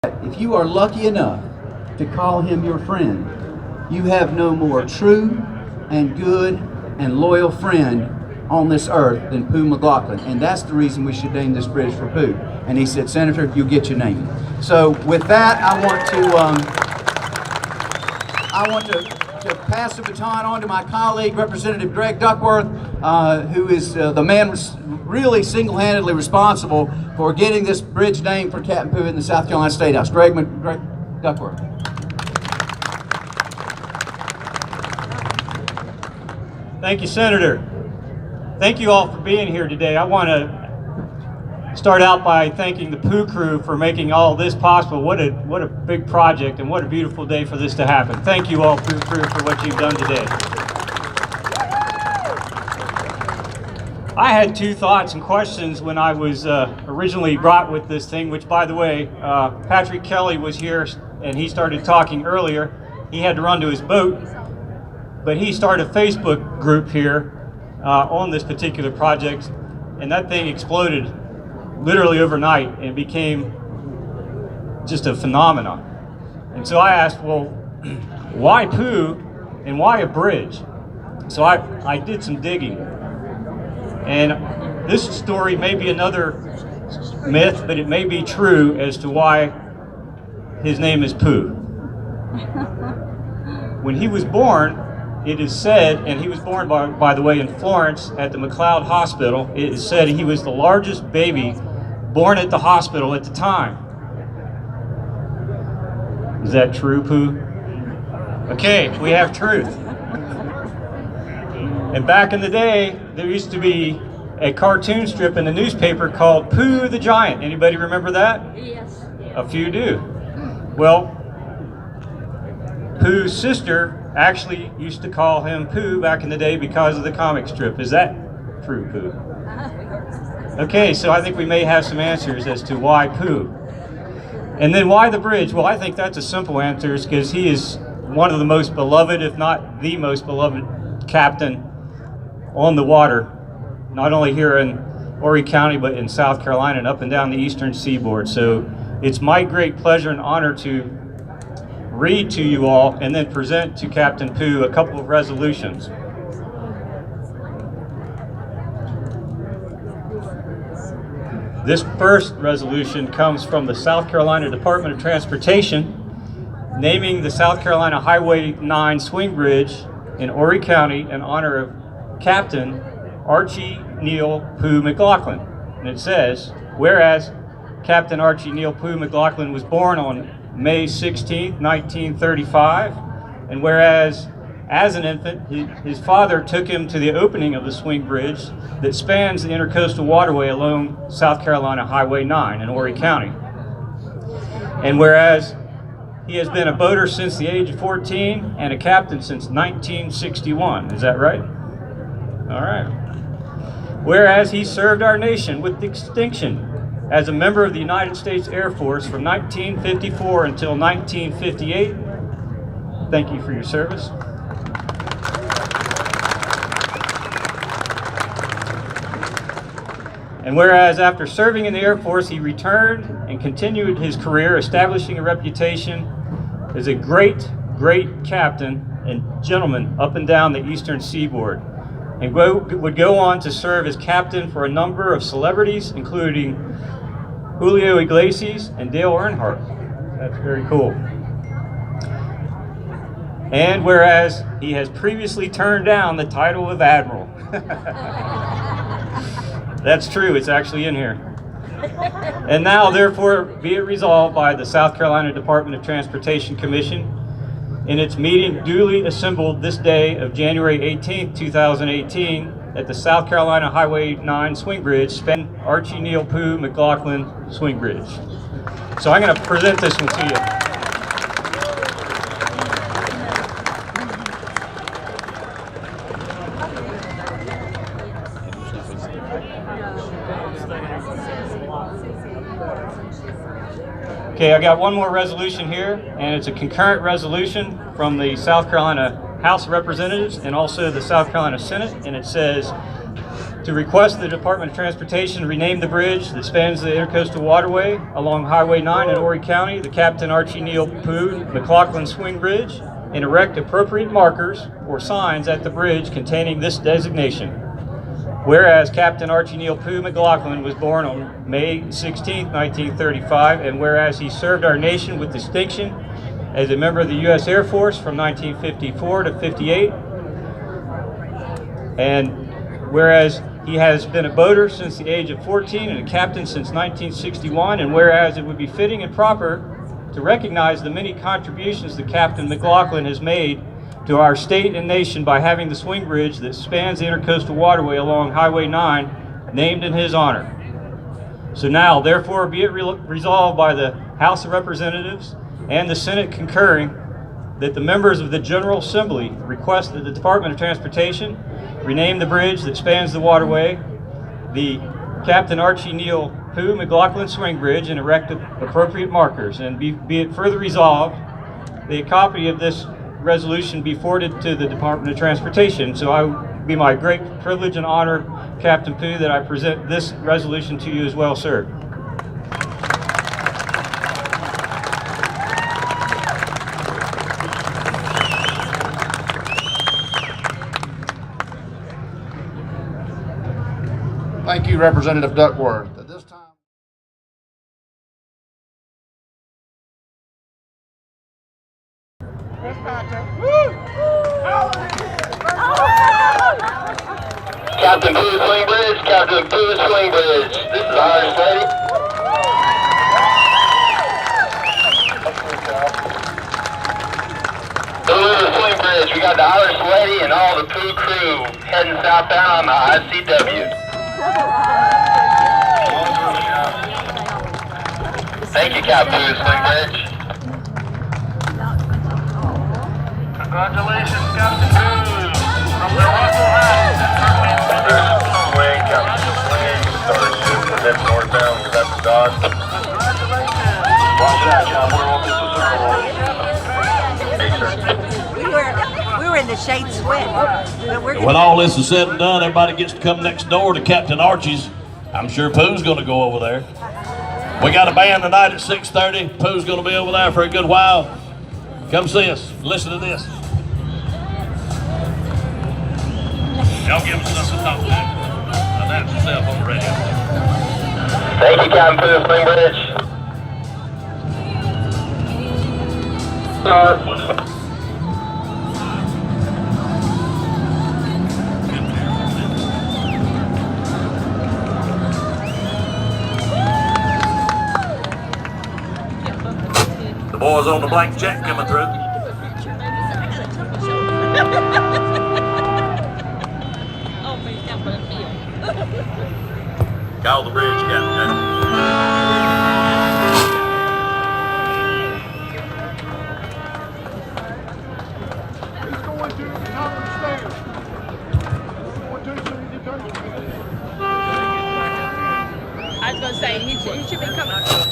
If you are lucky enough to call him your friend, you have no more true and good and loyal friend on this earth than Poo McLaughlin, and that's the reason we should name this bridge for Poo. And he said, Senator, you'll get your name. So with that, I want to pass the baton on to my colleague, Representative Greg Duckworth, who is the man really single-handedly responsible for getting this bridge named for Captain Poo in the South Carolina State House. Greg Duckworth. Thank you, Senator. Thank you all for being here today. I want to start out by thanking the Poo Crew for making all this possible. What a big project, and what a beautiful day for this to happen. Thank you all, Poo Crew, for what you've done today. I had two thoughts and questions when I was originally brought with this thing, which, by the way, Patrick Kelly was here and he started talking earlier. He had to run to his boat, but he started a Facebook group here on this particular project, and that thing exploded literally overnight and became just a phenomenon. And so I asked, well, why Poo and why a bridge? So I did some digging. And this story may be another myth, but it may be true as to why his name is Poo. When he was born, it is said, and he was born, by the way, in Florence at the McLeod Hospital. It is said he was the largest baby born at the hospital at the time. Is that true, Poo? Okay, we have truth. And back in the day, there used to be a cartoon strip in the newspaper called Poo the Giant. Anybody remember that? Yes. A few do. Well, Pooh's sister actually used to call him Pooh back in the day because of the comic strip. Is that true, Pooh? Okay, so I think we may have some answers as to why Pooh. And then why the bridge? Well, I think that's a simple answer, because he is one of the most beloved, if not the most beloved captain on the water, not only here in Horry County, but in South Carolina and up and down the eastern seaboard. So it's my great pleasure and honor to read to you all and then present to Captain Poo a couple of resolutions. This first resolution comes from the South Carolina Department of Transportation, naming the South Carolina Highway 9 swing bridge in Horry County in honor of Captain Archie Neil Poo McLaughlin. And it says, whereas Captain Archie Neil Poo McLaughlin was born on May 16, 1935, and whereas as an infant, his father took him to the opening of the swing bridge that spans the intercoastal waterway along South Carolina Highway 9 in Horry County. And whereas he has been a boater since the age of 14 and a captain since 1961. Is that right? All right. Whereas he served our nation with distinction as a member of the United States Air Force from 1954 until 1958. Thank you for your service. And whereas after serving in the Air Force, he returned and continued his career, establishing a reputation as a great captain and gentleman up and down the eastern seaboard, and would go on to serve as captain for a number of celebrities, including Julio Iglesias and Dale Earnhardt. That's very cool. And whereas he has previously turned down the title of Admiral. That's true, it's actually in here. And now, therefore, be it resolved by the South Carolina Department of Transportation Commission in its meeting duly assembled this day of January 18th, 2018 at the South Carolina Highway 9 swing bridge, spanning Archie Neil Poo McLaughlin swing bridge. So I'm going to present this one to you. Okay, I got one more resolution here, and it's a concurrent resolution from the South Carolina House of Representatives and also the South Carolina Senate, and it says, to request the Department of Transportation rename the bridge that spans the Intercoastal Waterway along Highway 9 in Horry County, the Captain Archie Neil Poo McLaughlin Swing Bridge, and erect appropriate markers or signs at the bridge containing this designation. Whereas Captain Archie Neil Poo McLaughlin was born on May 16, 1935, and whereas he served our nation with distinction as a member of the U.S. Air Force from 1954 to 58, and whereas he has been a boater since the age of 14 and a captain since 1961, and whereas it would be fitting and proper to recognize the many contributions that Captain McLaughlin has made to our state and nation by having the swing bridge that spans the Intercoastal Waterway along Highway 9 named in his honor. So now, therefore, be it resolved by the House of Representatives and the Senate concurring that the members of the General Assembly request that the Department of Transportation rename the bridge that spans the waterway the Captain Archie Neil Poo McLaughlin Swing Bridge and erect appropriate markers. And be it further resolved, the copy of this resolution be forwarded to the Department of Transportation. So I would be my great privilege and honor, Captain Poo, that I present this resolution to you as well, sir. Thank you, Representative Duckworth. At this time, Captain Poo Swing Bridge, Captain Poo Swing Bridge. This is Irish Lady. Poo Swing Bridge. We got the Irish Lady and all the Poo Crew heading southbound on the ICW. Thank you, Captain Poo Swing Bridge. Congratulations, Captain Poo, from the Russell House. Swing, Captain Swing, starting to head northbound, we're at the dock. Congratulations. Watch that, John, we're on this We were in the shade sweat. But we're When all this is said and done, everybody gets to come next door to Captain Archie's. I'm sure Pooh's going to go over there. We got a band tonight at 6:30. Pooh's going to be over there for a good while. Come see us. Listen to this. Y'all give us something to talk to. Announce yourself on the radio. Thank you, Captain Poo Swing Bridge. Start. Boys on the blank check coming through. Call the bridge, Captain. he's going to the top of the stairs. He's going to, so he can turn. I was going to say, he should be coming.